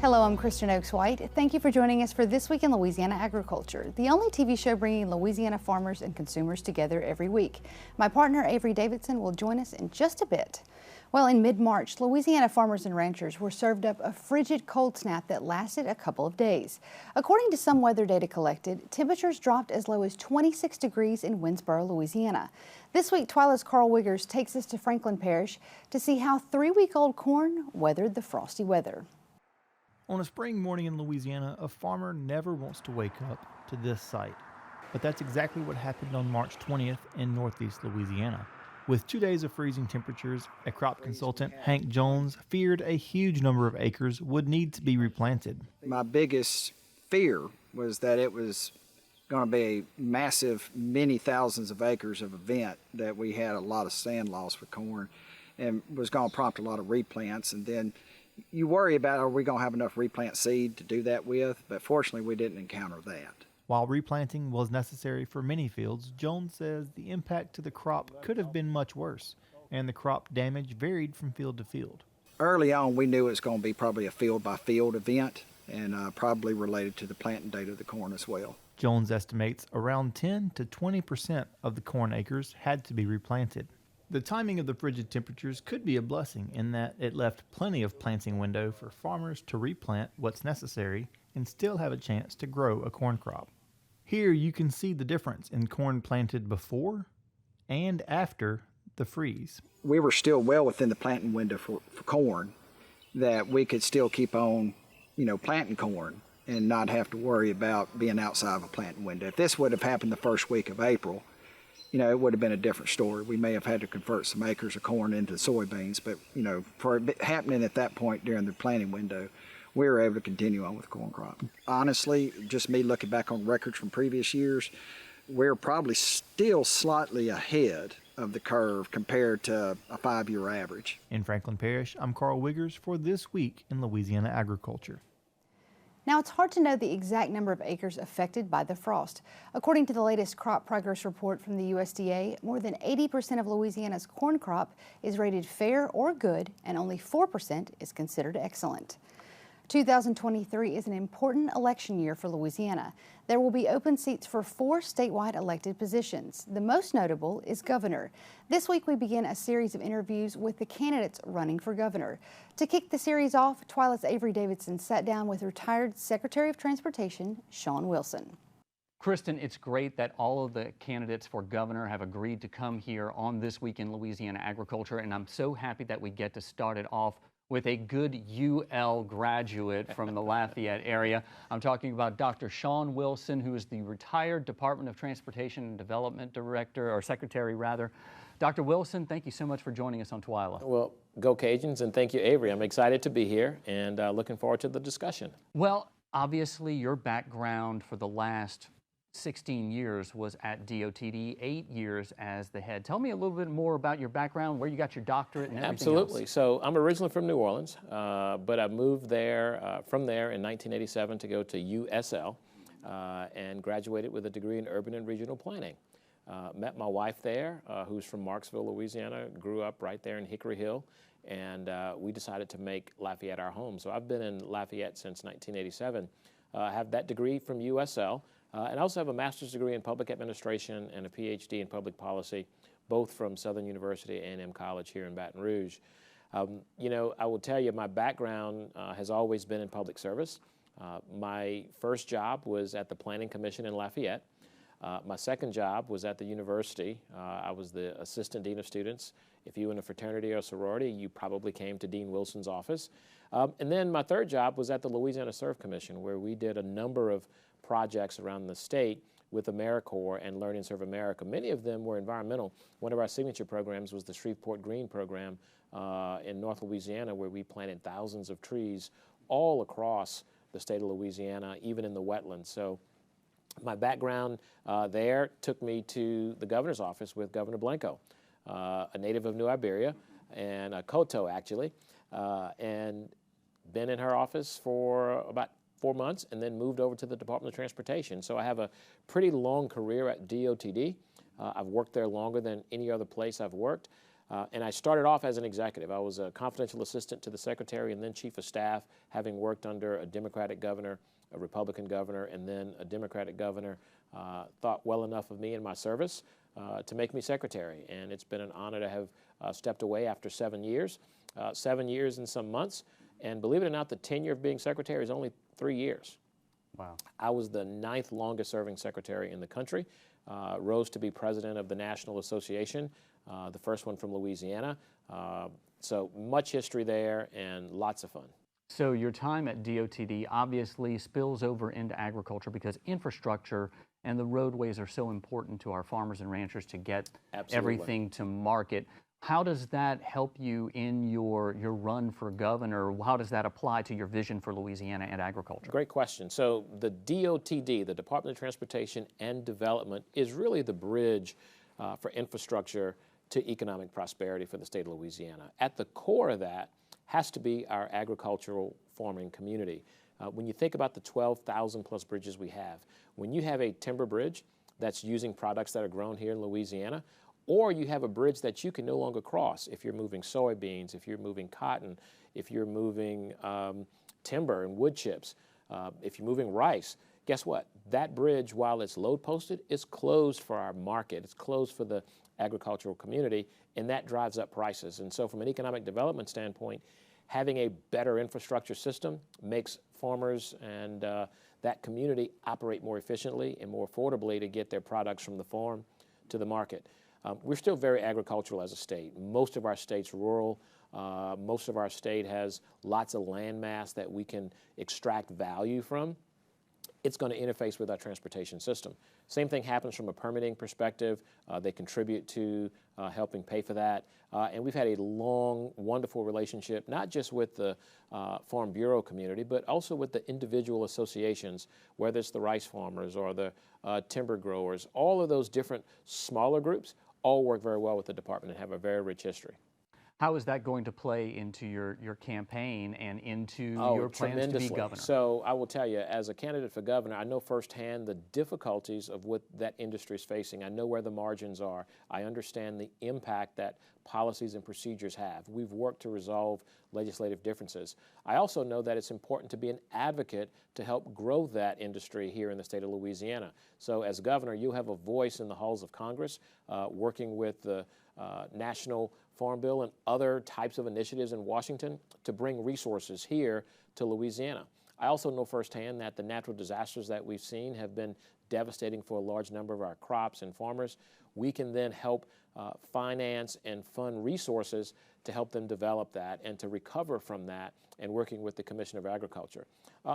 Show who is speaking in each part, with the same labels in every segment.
Speaker 1: Hello, I'm Kristen Oaks-White. Thank you for joining us for This Week in Louisiana Agriculture, the only TV show bringing Louisiana farmers and consumers together every week. My partner, Avery Davidson, will join us in just a bit. Well, in mid-March, Louisiana farmers and ranchers were served up a frigid cold snap that lasted a couple of days. According to some weather data collected, temperatures dropped as low as 26 degrees in Winsboro, Louisiana. This week, TWILA's Karl Wiggers takes us to Franklin Parish to see how 3-week-old corn weathered the frosty weather.
Speaker 2: On a spring morning in Louisiana, a farmer never wants to wake up to this sight. But that's exactly what happened on March 20th in northeast Louisiana. With 2 days of freezing temperatures, a crop consultant, Hank Jones, feared a huge number of acres would need to be replanted.
Speaker 3: My biggest fear was that it was going to be a massive, many thousands of acres of event, that we had a lot of stand loss with corn and was going to prompt a lot of replants. And then you worry about, are we going to have enough replant seed to do that with? But fortunately, we didn't encounter that.
Speaker 2: While replanting was necessary for many fields, Jones says the impact to the crop could have been much worse, and the crop damage varied from field to field.
Speaker 3: Early on, we knew it was going to be probably a field-by-field event, and probably related to the planting date of the corn as well.
Speaker 2: Jones estimates around 10 to 20% of the corn acres had to be replanted. The timing of the frigid temperatures could be a blessing in that it left plenty of planting window for farmers to replant what's necessary and still have a chance to grow a corn crop. Here you can see the difference in corn planted before and after the freeze.
Speaker 3: We were still well within the planting window for corn, that we could still keep on, planting corn and not have to worry about being outside of a planting window. If this would have happened the first week of April, it would have been a different story. We may have had to convert some acres of corn into soybeans, but, for it happening at that point during the planting window, we were able to continue on with the corn crop. Honestly, just me looking back on records from previous years, we're probably still slightly ahead of the curve compared to a 5-year average.
Speaker 2: In Franklin Parish, I'm Karl Wiggers for This Week in Louisiana Agriculture.
Speaker 1: Now, it's hard to know the exact number of acres affected by the frost. According to the latest crop progress report from the USDA, more than 80% of Louisiana's corn crop is rated fair or good, and only 4% is considered excellent. 2023 is an important election year for Louisiana. There will be open seats for 4 statewide elected positions. The most notable is governor. This week we begin a series of interviews with the candidates running for governor. To kick the series off, TWILA's Avery Davidson sat down with retired Secretary of Transportation Shawn Wilson.
Speaker 4: Kristen, it's great that all of the candidates for governor have agreed to come here on This Week in Louisiana Agriculture, and I'm so happy that we get to start it off with a good UL graduate from the Lafayette area. I'm talking about Dr. Shawn Wilson, who is the retired Department of Transportation and Development Director, or Secretary rather. Dr. Wilson, thank you so much for joining us on TWILA.
Speaker 5: Well, go Cajuns, and thank you, Avery. I'm excited to be here and looking forward to the discussion.
Speaker 4: Well, obviously your background for the last 16 years was at DOTD, 8 years as the head. Tell me a little bit more about your background, where you got your doctorate and everything
Speaker 5: Absolutely.
Speaker 4: else.
Speaker 5: So I'm originally from New Orleans, but I moved there from there in 1987 to go to USL and graduated with a degree in urban and regional planning. Met my wife there, who's from Marksville, Louisiana, grew up right there in Hickory Hill, and we decided to make Lafayette our home. So I've been in Lafayette since 1987. I have that degree from USL. And I also have a master's degree in public administration and a PhD in public policy, both from Southern University A&M College here in Baton Rouge. I will tell you, my background has always been in public service. My first job was at the Planning Commission in Lafayette. My second job was at the university. I was the assistant dean of students. If you were in a fraternity or sorority, you probably came to Dean Wilson's office. And then my third job was at the Louisiana Serve Commission, where we did a number of projects around the state with AmeriCorps and Learn and Serve America. Many of them were environmental. One of our signature programs was the Shreveport Green program in North Louisiana, where we planted thousands of trees all across the state of Louisiana, even in the wetlands. So my background there took me to the governor's office with Governor Blanco, a native of New Iberia, and a Koto actually, and been in her office for about 4 months and then moved over to the Department of Transportation. So I have a pretty long career at DOTD. I've worked there longer than any other place I've worked. And I started off as an executive. I was a confidential assistant to the secretary and then chief of staff, having worked under a Democratic governor, a Republican governor, and then a Democratic governor. Thought well enough of me and my service to make me secretary. And it's been an honor to have stepped away after 7 years, 7 years and some months. And believe it or not, the tenure of being secretary is only 3 years.
Speaker 4: Wow.
Speaker 5: I was the 9th longest serving secretary in the country, rose to be president of the National Association, the first one from Louisiana. So much history there and lots of fun.
Speaker 4: So your time at DOTD obviously spills over into agriculture because infrastructure and the roadways are so important to our farmers and ranchers to get everything to market. How does that help you in your run for governor? How does that apply to your vision for Louisiana and agriculture?
Speaker 5: Great question. So the DOTD, the Department of Transportation and Development, is really the bridge for infrastructure to economic prosperity for the state of Louisiana. At the core of that has to be our agricultural farming community. When you think about the 12,000 plus bridges we have, when you have a timber bridge that's using products that are grown here in Louisiana, or you have a bridge that you can no longer cross if you're moving soybeans, if you're moving cotton, if you're moving timber and wood chips, if you're moving rice, guess what? That bridge, while it's load posted, is closed for our market. It's closed for the agricultural community, and that drives up prices. And so from an economic development standpoint, having a better infrastructure system makes farmers and that community operate more efficiently and more affordably to get their products from the farm to the market. We're still very agricultural as a state. Most of our state's rural. Most of our state has lots of land mass that we can extract value from. It's going to interface with our transportation system. Same thing happens from a permitting perspective. They contribute to helping pay for that. And we've had a long, wonderful relationship, not just with the Farm Bureau community, but also with the individual associations, whether it's the rice farmers or the timber growers. All of those different smaller groups all work very well with the department and have a very rich history.
Speaker 4: How is that going to play into your campaign and into your plans to be governor?
Speaker 5: So I will tell you, as a candidate for governor, I know firsthand the difficulties of what that industry is facing. I know where the margins are. I understand the impact that policies and procedures have. We've worked to resolve legislative differences. I also know that it's important to be an advocate to help grow that industry here in the state of Louisiana. So as governor, you have a voice in the halls of Congress, working with the National Farm Bill and other types of initiatives in Washington to bring resources here to Louisiana. I also know firsthand that the natural disasters that we've seen have been devastating for a large number of our crops and farmers. We can then help finance and fund resources to help them develop that and to recover from that, and working with the Commission of Agriculture.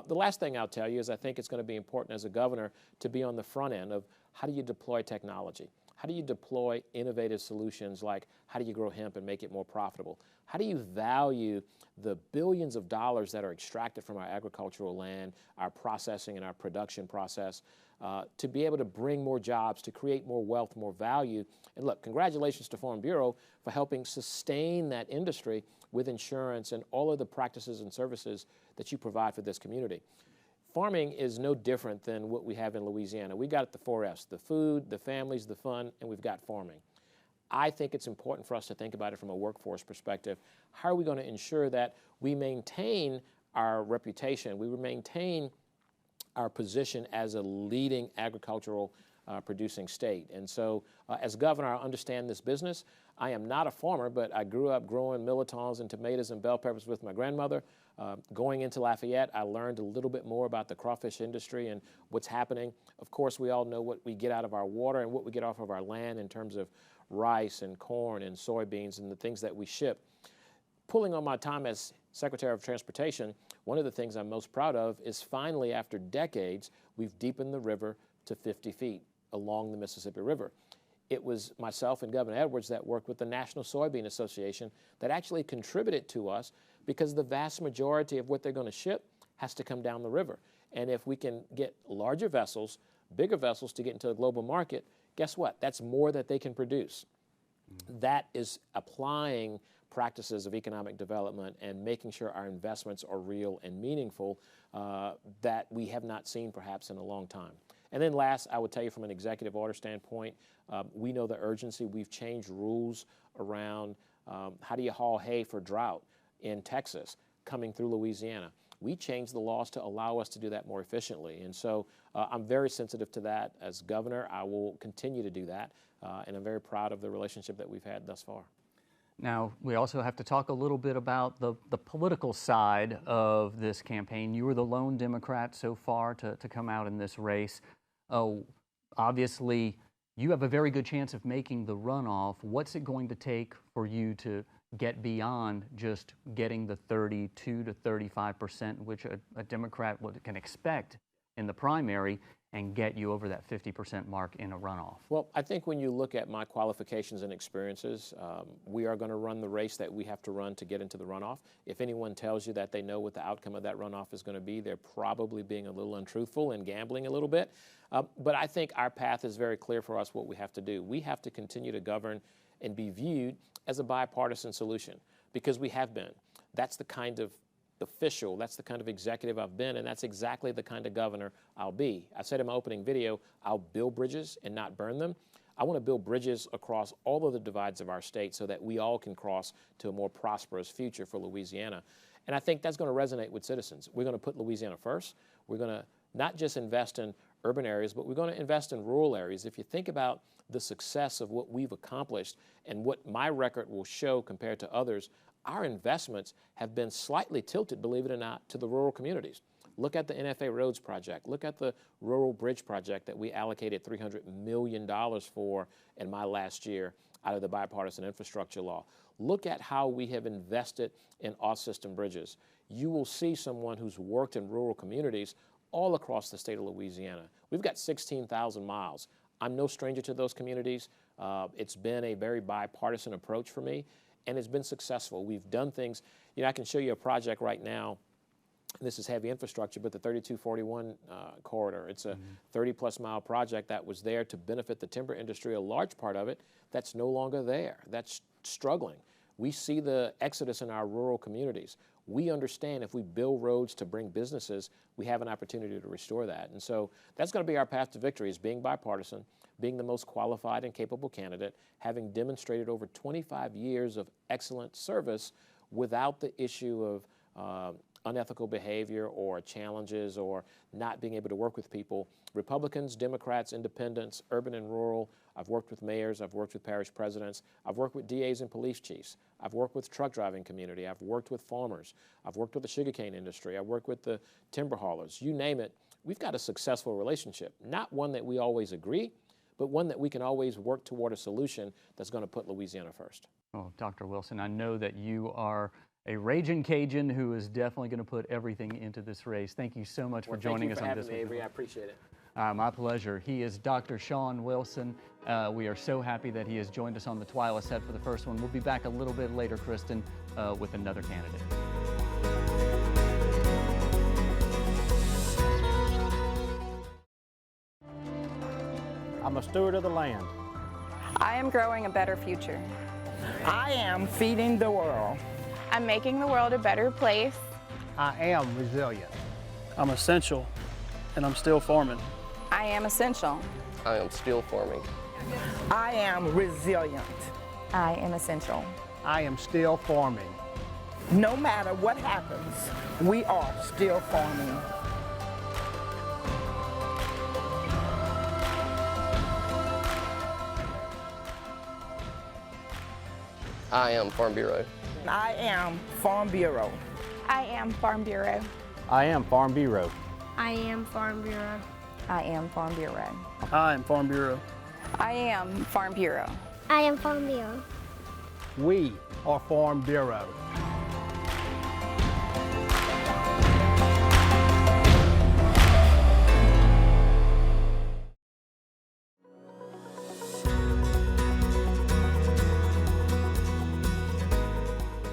Speaker 5: The last thing I'll tell you is I think it's going to be important as a governor to be on the front end of how do you deploy technology? How do you deploy innovative solutions like how do you grow hemp and make it more profitable? How do you value the billions of dollars that are extracted from our agricultural land, our processing and our production process, to be able to bring more jobs, to create more wealth, more value? And look, congratulations to Farm Bureau for helping sustain that industry with insurance and all of the practices and services that you provide for this community. Farming is no different than what we have in Louisiana. We got the 4 F's, the food, the families, the fun, and we've got farming. I think it's important for us to think about it from a workforce perspective. How are we going to ensure that we maintain our reputation, we maintain our position as a leading agricultural producing state? And so as governor, I understand this business. I am not a farmer, but I grew up growing milletons and tomatoes and bell peppers with my grandmother. Going into Lafayette, I learned a little bit more about the crawfish industry and what's happening. Of course, we all know what we get out of our water and what we get off of our land in terms of rice and corn and soybeans and the things that we ship. Pulling on my time as Secretary of Transportation, one of the things I'm most proud of is finally, after decades, we've deepened the river to 50 feet along the Mississippi River. It was myself and Governor Edwards that worked with the National Soybean Association that actually contributed to us, because the vast majority of what they're going to ship has to come down the river. And if we can get larger vessels, bigger vessels to get into the global market, guess what? That's more that they can produce. That is applying practices of economic development and making sure our investments are real and meaningful, that we have not seen perhaps in a long time. And then last, I would tell you from an executive order standpoint, we know the urgency. We've changed rules around how do you haul hay for drought in Texas coming through Louisiana. We changed the laws to allow us to do that more efficiently. And so I'm very sensitive to that. As governor, I will continue to do that. And I'm very proud of the relationship that we've had thus far.
Speaker 4: Now, we also have to talk a little bit about the political side of this campaign. You were the lone Democrat so far to come out in this race. Obviously, you have a very good chance of making the runoff. What's it going to take for you to get beyond just getting the 32 to 35%, which a Democrat can expect in the primary, and get you over that 50% mark in a runoff?
Speaker 5: Well, I think when you look at my qualifications and experiences, we are going to run the race that we have to run to get into the runoff. If anyone tells you that they know what the outcome of that runoff is going to be, they're probably being a little untruthful and gambling a little bit. But I think our path is very clear for us what we have to do. We have to continue to govern and be viewed as a bipartisan solution, because we have been. That's the kind of official, that's the kind of executive I've been, and that's exactly the kind of governor I'll be. I said in my opening video, I'll build bridges and not burn them. I want to build bridges across all of the divides of our state so that we all can cross to a more prosperous future for Louisiana. And I think that's going to resonate with citizens. We're going to put Louisiana first. We're going to not just invest in urban areas, but we're going to invest in rural areas. If you think about the success of what we've accomplished and what my record will show compared to others, our investments have been slightly tilted, believe it or not, to the rural communities. Look at the NFA Roads project. Look at the Rural Bridge project that we allocated $300 million for in my last year out of the bipartisan infrastructure law. Look at how we have invested in off-system bridges. You will see someone who's worked in rural communities all across the state of Louisiana. We've got 16,000 miles. I'm no stranger to those communities. It's been a very bipartisan approach for me, and it's been successful. We've done things. You know, I can show you a project right now. This is heavy infrastructure, but the 3241 corridor, it's a 30-plus mile project that was there to benefit the timber industry, a large part of it that's no longer there, that's struggling. We see the exodus in our rural communities. We understand if we build roads to bring businesses, we have an opportunity to restore that. And so that's going to be our path to victory, is being bipartisan, being the most qualified and capable candidate, having demonstrated over 25 years of excellent service without the issue of unethical behavior or challenges or not being able to work with people. Republicans, Democrats, independents, urban and rural. I've worked with mayors. I've worked with parish presidents. I've worked with DAs and police chiefs. I've worked with the truck driving community. I've worked with farmers. I've worked with the sugarcane industry. I've worked with the timber haulers. You name it. We've got a successful relationship. Not one that we always agree, but one that we can always work toward a solution that's going to put Louisiana first.
Speaker 4: Oh, Dr. Wilson, I know that you are a raging Cajun who is definitely going to put everything into this race. Thank you so much for joining us on this.
Speaker 5: Thank you for having me, Avery. I appreciate it.
Speaker 4: My pleasure. He is Dr. Sean Wilson. We are so happy that he has joined us on the TWILA set for the first one. We'll be back a little bit later, Kristen, with another candidate.
Speaker 6: I'm a steward of the land.
Speaker 7: I am growing a better future.
Speaker 8: I am feeding the world.
Speaker 7: I'm making the world a better place.
Speaker 6: I am resilient.
Speaker 9: I'm essential, and I'm still farming.
Speaker 7: I am essential.
Speaker 10: I am still farming.
Speaker 8: I am resilient.
Speaker 7: I am essential.
Speaker 6: I am still farming.
Speaker 8: No matter what happens, we are still farming.
Speaker 10: I am Farm Bureau.
Speaker 8: I am Farm Bureau.
Speaker 7: I am Farm Bureau.
Speaker 6: I am Farm Bureau.
Speaker 11: I am Farm Bureau.
Speaker 7: I am Farm Bureau.
Speaker 9: I am Farm Bureau.
Speaker 7: I am Farm Bureau.
Speaker 11: I am Farm Bureau.
Speaker 6: We are Farm Bureau.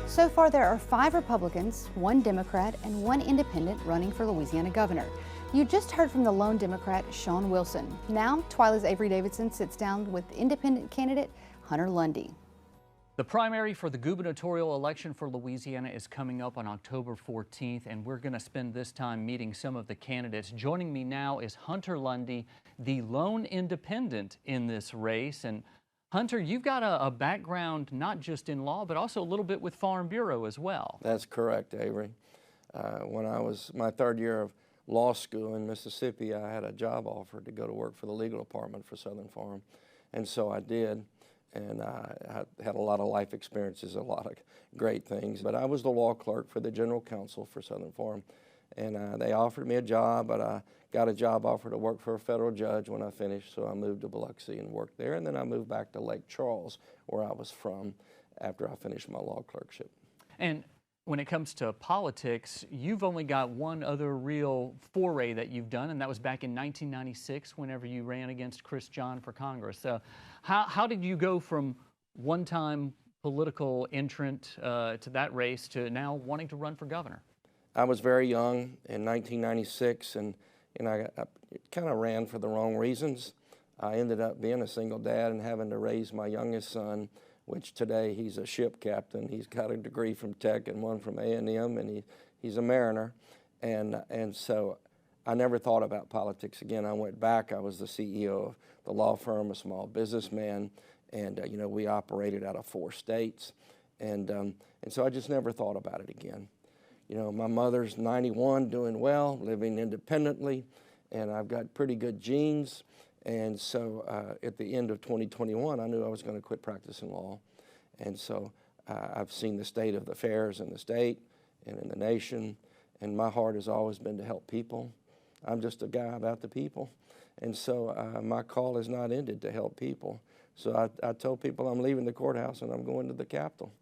Speaker 1: So far, there are 5 Republicans, 1 Democrat, and 1 independent running for Louisiana governor. You just heard from the lone Democrat, Sean Wilson. Now, TWILA's Avery Davidson sits down with independent candidate Hunter Lundy.
Speaker 4: The primary for the gubernatorial election for Louisiana is coming up on October 14th, and we're going to spend this time meeting some of the candidates. Joining me now is Hunter Lundy, the lone independent in this race. And Hunter, you've got a background not just in law, but also a little bit with Farm Bureau as well.
Speaker 10: That's correct, Avery. When I was my third year of law school in Mississippi, I had a job offer to go to work for the legal department for Southern Farm. And so I did. And I had a lot of life experiences, a lot of great things. But I was the law clerk for the general counsel for Southern Farm. And they offered me a job, but I got a job offer to work for a federal judge when I finished, so I moved to Biloxi and worked there. And then I moved back to Lake Charles, where I was from, after I finished my law clerkship.
Speaker 4: And when it comes to politics, you've only got one other real foray that you've done, and that was back in 1996 whenever you ran against Chris John for Congress. So how did you go from one-time political entrant to that race to now wanting to run for governor?
Speaker 10: I was very young in 1996, and I kind of ran for the wrong reasons. I ended up being a single dad and having to raise my youngest son, which today he's a ship captain. He's got a degree from Tech and one from A&M, and he's a mariner. And so I never thought about politics again. I went back. I was the CEO of the law firm, a small businessman, and you know, we operated out of 4 states. And so I just never thought about it again. You know, my mother's 91, doing well, living independently, and I've got pretty good genes. And so at the end of 2021, I knew I was going to quit practicing law. And so I've seen the state of the affairs in the state and in the nation, and my heart has always been to help people. I'm just a guy about the people. And so my call has not ended to help people. So I told people I'm leaving the courthouse and I'm going to the Capitol.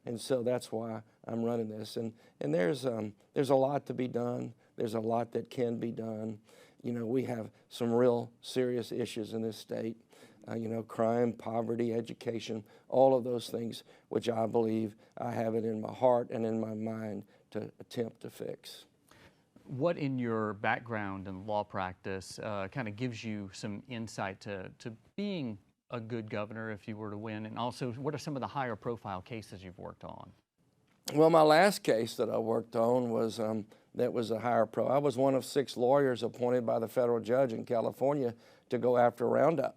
Speaker 10: And so that's why I'm running this. And there's a lot to be done. There's a lot that can be done. You know, we have some real serious issues in this state. You know, crime, poverty, education, all of those things, which I believe I have it in my heart and in my mind to attempt to fix.
Speaker 4: What in your background and law practice kind of gives you some insight to being a good governor if you were to win? And also, what are some of the higher profile cases you've worked on?
Speaker 10: Well, my last case that I worked on was that was a higher pro. I was one of 6 lawyers appointed by the federal judge in California to go after Roundup,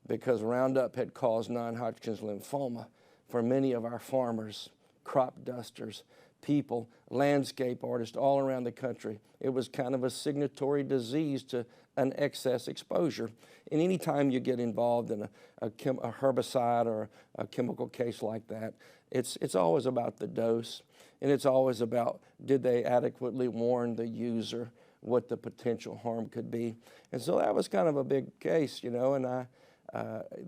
Speaker 10: because Roundup had caused non-Hodgkin's lymphoma for many of our farmers, crop dusters, people, landscape artists all around the country. It was kind of a signatory disease to an excess exposure. And anytime you get involved in a herbicide or a chemical case like that, it's always about the dose, and it's always about, did they adequately warn the user what the potential harm could be. And so that was kind of a big case, you know, and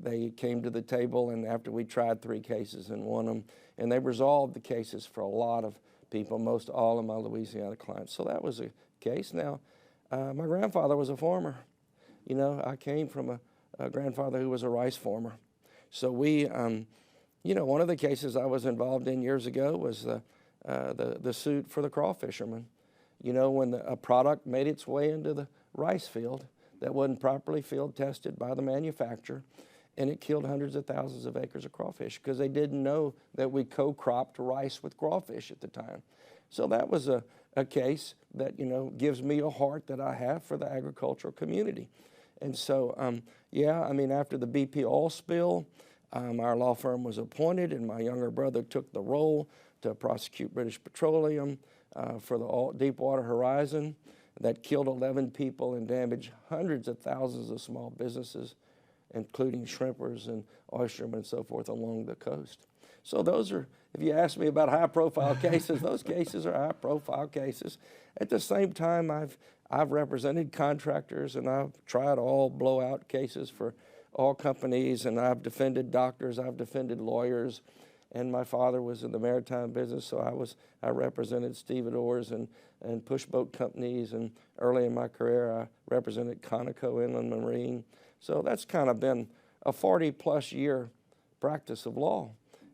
Speaker 10: they came to the table, and after we tried 3 cases and won them, and they resolved the cases for a lot of people, most all of my Louisiana clients. So that was a case. Now, my grandfather was a farmer. You know, I came from a grandfather who was a rice farmer. So we, you know, one of the cases I was involved in years ago was the suit for the crawfishermen. You know, when a product made its way into the rice field that wasn't properly field tested by the manufacturer, and it killed hundreds of thousands of acres of crawfish because they didn't know that we co-cropped rice with crawfish at the time. So that was a case that, you know, gives me a heart that I have for the agricultural community. And so, yeah, I mean, after the BP oil spill, our law firm was appointed, and my younger brother took the role to prosecute British Petroleum for the Deepwater Horizon that killed 11 people and damaged hundreds of thousands of small businesses, including shrimpers and oystermen and so forth along the coast. So those are, if you ask me about high-profile cases, those cases are high-profile cases. At the same time, I've represented contractors, and I've tried all blowout cases for all companies, and I've defended doctors, I've defended lawyers, and my father was in the maritime business, so I represented stevedores and push boat companies, and early in my career I represented Conoco Inland Marine. So that's kind of been a 40-plus year practice of law.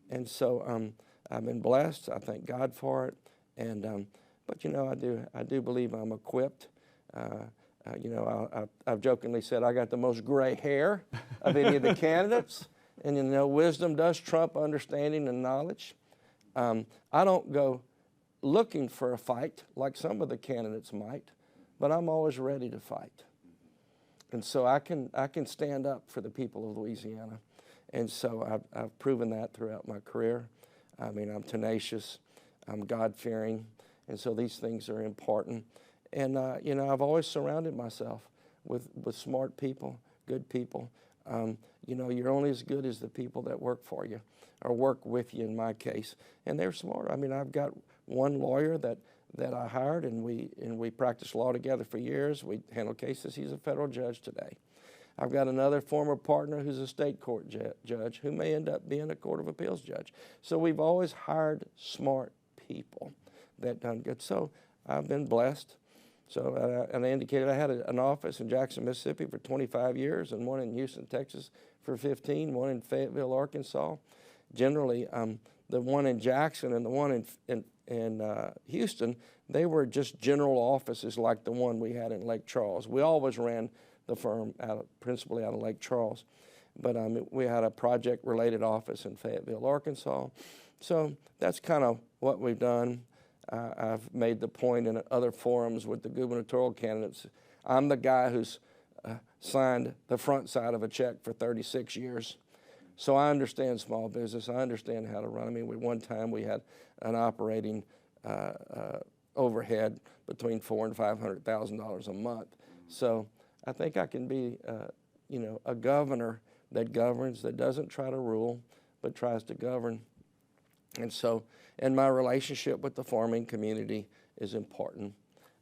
Speaker 10: And so I've been blessed. I thank God for it. And but you know, I do believe I'm equipped. You know, I've jokingly said I got the most gray hair of any of the candidates. And you know, wisdom does trump understanding and knowledge. I don't go looking for a fight like some of the candidates might, but I'm always ready to fight. And so I can stand up for the people of Louisiana. And so I've proven that throughout my career. I mean, I'm tenacious, I'm God-fearing, and so these things are important. And, you know, I've always surrounded myself with smart people, good people. You know, you're only as good as the people that work for you, or work with you in my case. And they're smart. I mean, I've got one lawyer that I hired, and we practiced law together for years. We handle cases. He's a federal judge today. I've got another former partner who's a state court judge who may end up being a Court of Appeals judge. So we've always hired smart people that done good. So I've been blessed. So, and I indicated I had an office in Jackson, Mississippi for 25 years, and one in Houston, Texas for 15, one in Fayetteville, Arkansas. Generally, the one in Jackson and the one in Houston, they were just general offices like the one we had in Lake Charles. We always ran the firm principally out of Lake Charles. But we had a project-related office in Fayetteville, Arkansas. So that's kind of what we've done. I've made the point in other forums with the gubernatorial candidates. I'm the guy who's signed the front side of a check for 36 years. So I understand small business. I understand how to run. I mean, one time we had an operating overhead between $400,000 and $500,000 a month. So I think I can be, you know, a governor that governs, that doesn't try to rule, but tries to govern. And so, and my relationship with the farming community is important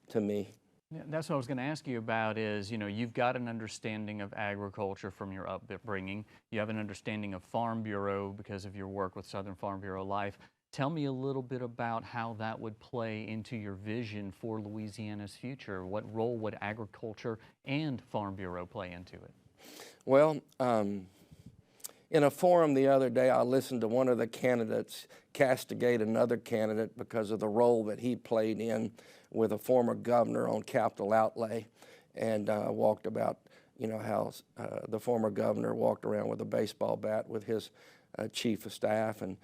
Speaker 10: to me.
Speaker 4: Yeah, that's what I was going to ask you about is, you know, you've got an understanding of agriculture from your upbringing. You have an understanding of Farm Bureau because of your work with Southern Farm Bureau Life. Tell me a little bit about how that would play into your vision for Louisiana's future. What role would agriculture and Farm Bureau play into it?
Speaker 10: Well, in a forum the other day, I listened to one of the candidates castigate another candidate because of the role that he played in with a former governor on capital outlay, and walked about, you know, how the former governor walked around with a baseball bat with his chief of staff and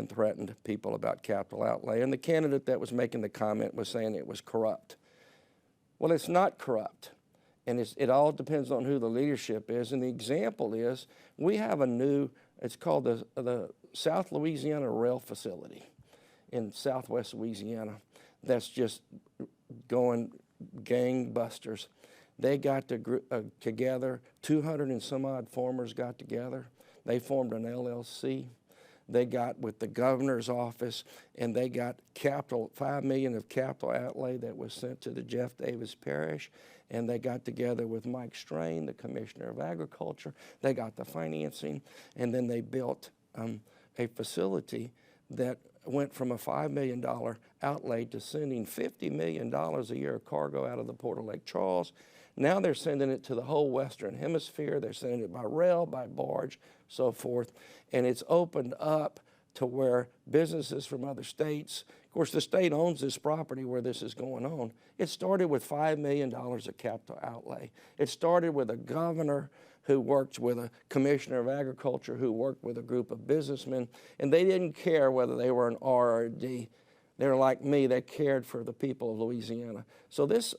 Speaker 10: threatened people about capital outlay. And the candidate that was making the comment was saying it was corrupt. Well, it's not corrupt. And it all depends on who the leadership is. And the example is, we have a new, it's called the South Louisiana Rail Facility in Southwest Louisiana that's just going gangbusters. They got together, 200 and some odd farmers got together. They formed an LLC. They got with the governor's office, and they got capital, $5 million of capital outlay that was sent to the Jeff Davis Parish. And they got together with Mike Strain, the Commissioner of Agriculture. They got the financing, and then they built a facility that went from a $5 million outlay to sending $50 million a year of cargo out of the Port of Lake Charles. Now they're sending it to the whole Western Hemisphere. They're sending it by rail, by barge, so forth. And it's opened up to where businesses from other states, of course, the state owns this property where this is going on. It started with $5 million of capital outlay. It started with a governor who worked with a commissioner of agriculture who worked with a group of businessmen, and they didn't care whether they were an R or a D. They were like me. They cared for the people of Louisiana. So this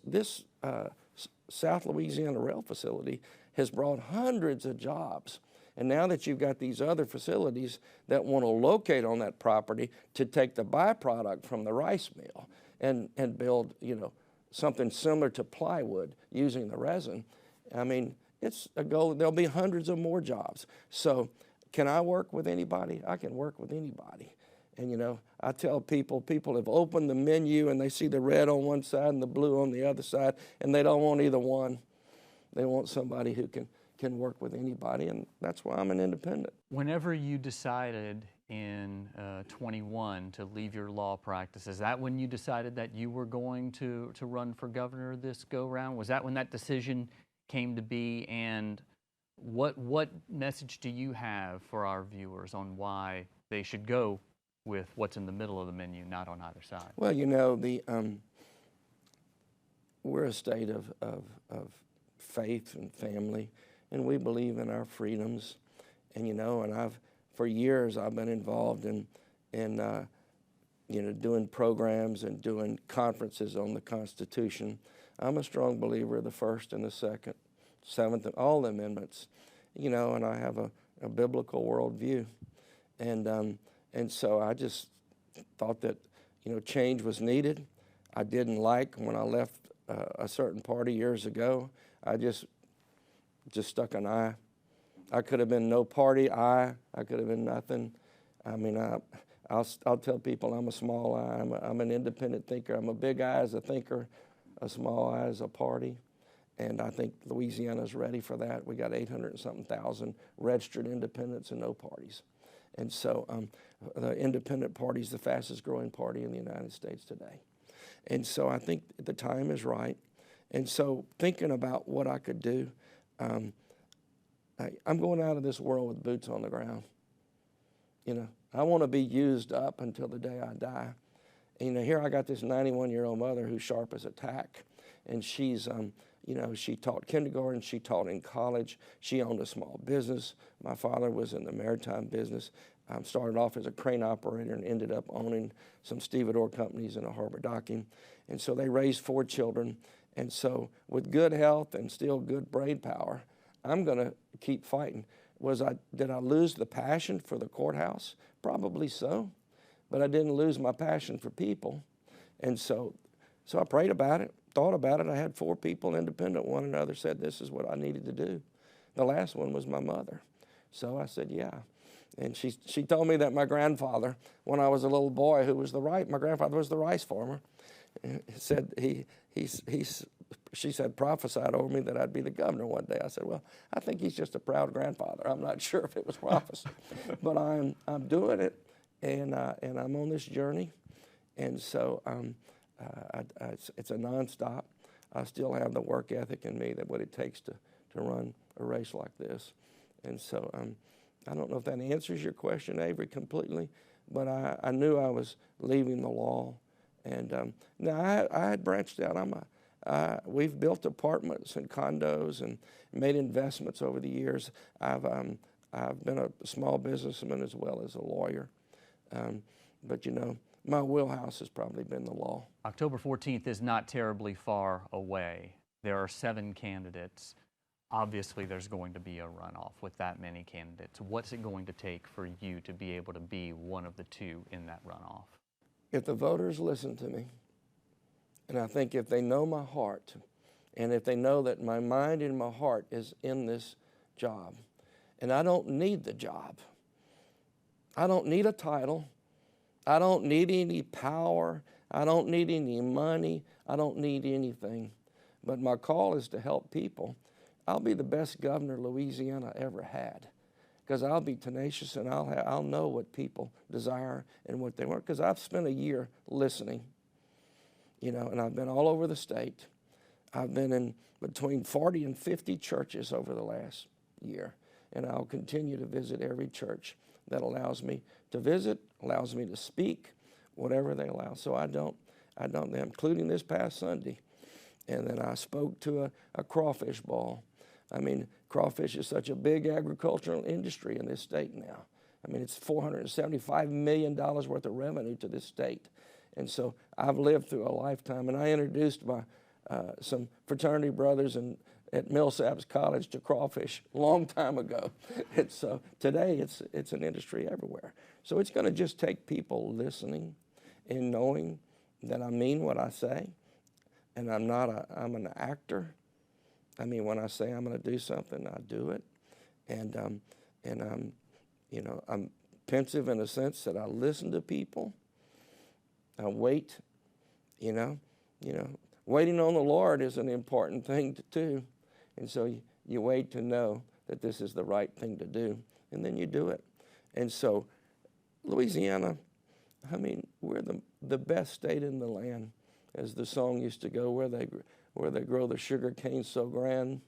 Speaker 10: South Louisiana Rail Facility has brought hundreds of jobs. And now that you've got these other facilities that want to locate on that property to take the byproduct from the rice mill and build, you know, something similar to plywood using the resin, I mean, it's a goal. There'll be hundreds of more jobs. So can I work with anybody? I can work with anybody. And, you know, I tell people have opened the menu and they see the red on one side and the blue on the other side, and they don't want either one. They want somebody who can work with anybody, and that's why I'm an independent.
Speaker 4: Whenever you decided in 21 to leave your law practice, is that when you decided that you were going to run for governor this go-round? Was that when that decision came to be, and what message do you have for our viewers on why they should go with what's in the middle of the menu, not on either side?
Speaker 10: Well, you know, we're a state of faith and family, and we believe in our freedoms. And, you know, and for years I've been involved in you know, doing programs and doing conferences on the Constitution. I'm a strong believer of the First and the Second, Seventh, and all the amendments. You know, and I have a biblical worldview. And so I just thought that, change was needed. I didn't like when I left a certain party years ago. I just stuck an I. I could have been no party I could have been nothing. I mean, I'll tell people I'm a small I. I'm an independent thinker. I'm a big I as a thinker, a small I as a party. And I think Louisiana's ready for that. We got 800 and something thousand registered independents and no parties. And so the independent party is the fastest growing party in the United States today. And so I think the time is right. And so thinking about what I could do, I'm going out of this world with boots on the ground. I want to be used up until the day I die. And, here I got this 91-year-old mother who's sharp as a tack. And she's, she taught kindergarten, she taught in college, she owned a small business. My father was in the maritime business. Started off as a crane operator and ended up owning some stevedore companies and a harbor docking. And so they raised 4 children. And so with good health and still good brain power, I'm going to keep fighting. Did I lose the passion for the courthouse? Probably so. But I didn't lose my passion for people. And so I prayed about it, thought about it. I had 4 people independent. One another said this is what I needed to do. The last one was my mother. So I said, yeah. And she told me that my grandfather, when I was a little boy, my grandfather was the rice farmer, said she said, prophesied over me that I'd be the governor one day. I said, well, I think he's just a proud grandfather. I'm not sure if it was prophecy, but I'm doing it, and I'm on this journey, and so it's a nonstop. I still have the work ethic in me that what it takes to run a race like this, and so I don't know if that answers your question, Avery, completely, but I knew I was leaving the law, and now I had branched out. We've built apartments and condos and made investments over the years. I've been a small businessman as well as a lawyer, but my wheelhouse has probably been the law.
Speaker 4: October 14th is not terribly far away. There are 7 candidates. Obviously, there's going to be a runoff with that many candidates. What's it going to take for you to be able to be one of the 2 in that runoff?
Speaker 10: If the voters listen to me, and I think if they know my heart, and if they know that my mind and my heart is in this job, and I don't need the job. I don't need a title. I don't need any power. I don't need any money. I don't need anything. But my call is to help people. I'll be the best governor Louisiana ever had, because I'll be tenacious and I'll know what people desire and what they want, because I've spent a year listening. And I've been all over the state. I've been in between 40 and 50 churches over the last year, and I'll continue to visit every church that allows me to visit, allows me to speak, whatever they allow. So I don't, including this past Sunday. And then I spoke to a crawfish ball. I mean, crawfish is such a big agricultural industry in this state now. I mean, it's $475 million worth of revenue to this state. And so I've lived through a lifetime, and I introduced some fraternity brothers at Millsaps College to crawfish a long time ago. And so today it's an industry everywhere. So it's going to just take people listening and knowing that I mean what I say, and I'm an actor. I mean, when I say I'm going to do something, I do it, and I'm pensive in a sense that I listen to people. I wait, waiting on the Lord is an important thing to do. And so you wait to know that this is the right thing to do, and then you do it. And so Louisiana, I mean, we're the best state in the land, as the song used to go, where they grow the sugar cane so grand,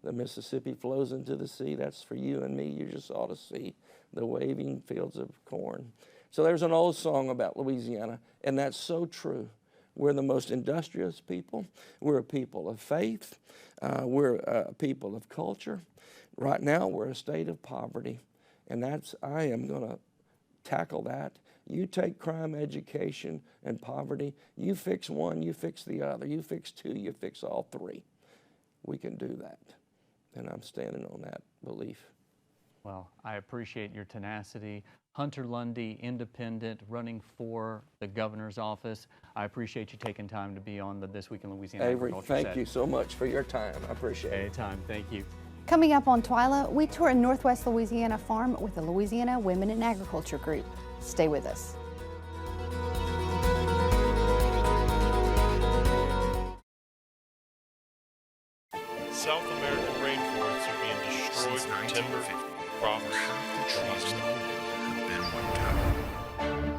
Speaker 10: the Mississippi flows into the sea. That's for you and me. You just ought to see the waving fields of corn. So there's an old song about Louisiana, and that's so true. We're the most industrious people. We're a people of faith. We're a people of culture. Right now, we're a state of poverty, and I am going to tackle that. You take crime, education, and poverty. You fix one, you fix the other. You fix 2, you fix all 3. We can do that, and I'm standing on that belief.
Speaker 4: Well, I appreciate your tenacity. Hunter Lundy, independent, running for the governor's office. I appreciate you taking time to be on the This Week in Louisiana
Speaker 10: Avery,
Speaker 4: Agriculture
Speaker 10: thank
Speaker 4: set.
Speaker 10: you so much for your time. I appreciate it.
Speaker 4: Anytime, thank you.
Speaker 1: Coming up on TWILA, we tour a Northwest Louisiana farm with the Louisiana Women in Agriculture Group. Stay with us.
Speaker 12: South American rainforests are being destroyed for timber, crops, and trees.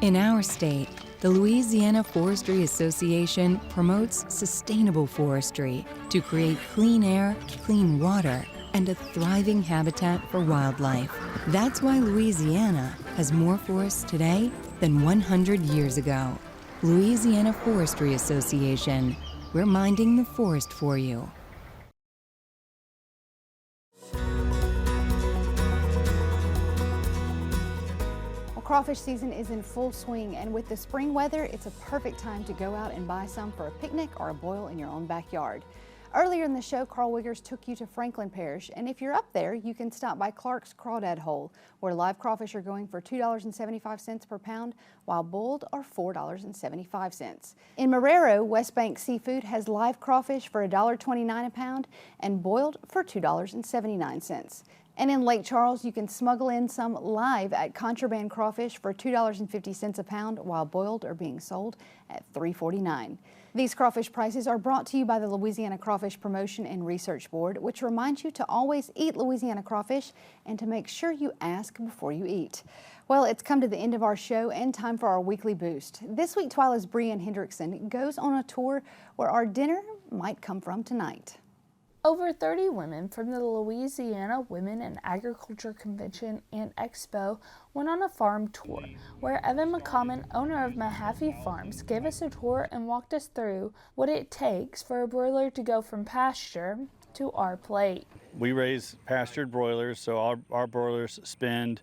Speaker 13: In our state, the Louisiana Forestry Association promotes sustainable forestry to create clean air, clean water, and a thriving habitat for wildlife. That's why Louisiana has more forests today than 100 years ago. Louisiana Forestry Association. We're minding the forest for you.
Speaker 1: Crawfish season is in full swing, and with the spring weather, it's a perfect time to go out and buy some for a picnic or a boil in your own backyard. Earlier in the show, Karl Wiggers took you to Franklin Parish, and if you're up there, you can stop by Clark's Crawdad Hole, where live crawfish are going for $2.75 per pound, while boiled are $4.75. In Marrero, West Bank Seafood has live crawfish for $1.29 a pound and boiled for $2.79. And in Lake Charles, you can smuggle in some live at Contraband Crawfish for $2.50 a pound, while boiled are being sold at $3.49. These crawfish prices are brought to you by the Louisiana Crawfish Promotion and Research Board, which reminds you to always eat Louisiana crawfish and to make sure you ask before you eat. Well, it's come to the end of our show and time for our weekly boost. This week, TWILA's Breann Hendrickson goes on a tour where our dinner might come from tonight.
Speaker 14: Over 30 women from the Louisiana Women in Agriculture Convention and Expo went on a farm tour, where Evan McCommon, owner of Mahaffey Farms, gave us a tour and walked us through what it takes for a broiler to go from pasture to our plate.
Speaker 15: We raise pastured broilers, so our broilers spend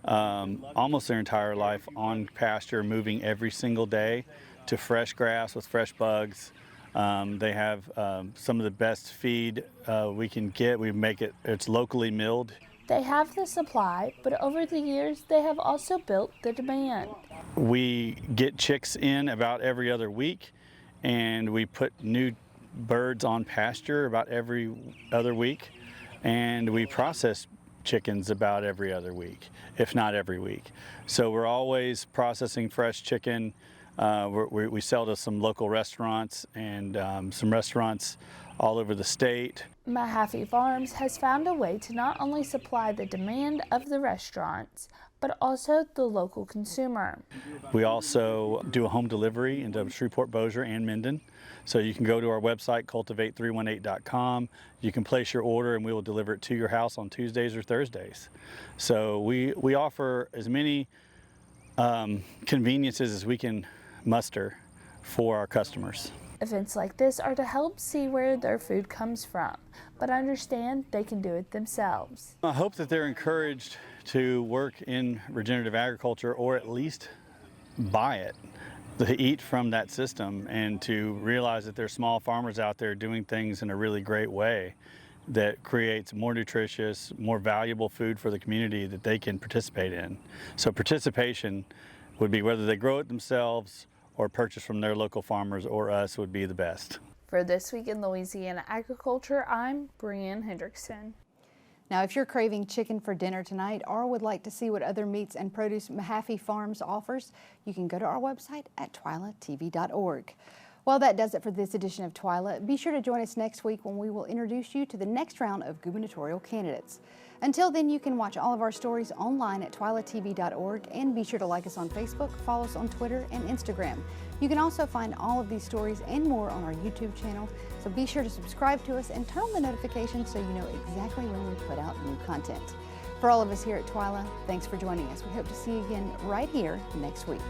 Speaker 15: almost their entire life on pasture, moving every single day to fresh grass with fresh bugs. They have some of the best feed we can get. It's locally milled.
Speaker 14: They have the supply, but over the years they have also built the demand.
Speaker 15: We get chicks in about every other week, and we put new birds on pasture about every other week, and we process chickens about every other week, if not every week. So we're always processing fresh chicken. We sell to some local restaurants and some restaurants all over the state.
Speaker 14: Mahaffey Farms has found a way to not only supply the demand of the restaurants, but also the local consumer.
Speaker 15: We also do a home delivery into Shreveport, Bossier, and Minden. So you can go to our website, cultivate318.com. You can place your order and we will deliver it to your house on Tuesdays or Thursdays. So we offer as many conveniences as we can muster for our customers.
Speaker 14: Events like this are to help see where their food comes from, but understand they can do it themselves.
Speaker 15: I hope that they're encouraged to work in regenerative agriculture, or at least buy it, to eat from that system, and to realize that there's small farmers out there doing things in a really great way that creates more nutritious, more valuable food for the community that they can participate in. So participation would be whether they grow it themselves or purchase from their local farmers or us would be the best.
Speaker 14: For This Week in Louisiana Agriculture, I'm Breann Hendrickson.
Speaker 1: Now, if you're craving chicken for dinner tonight or would like to see what other meats and produce Mahaffey Farms offers, you can go to our website at twilatv.org. Well, that does it for this edition of TWILA. Be sure to join us next week when we will introduce you to the next round of gubernatorial candidates. Until then, you can watch all of our stories online at twilatv.org, and be sure to like us on Facebook, follow us on Twitter and Instagram. You can also find all of these stories and more on our YouTube channel, so be sure to subscribe to us and turn on the notifications so you know exactly when we put out new content. For all of us here at TWILA, thanks for joining us. We hope to see you again right here next week.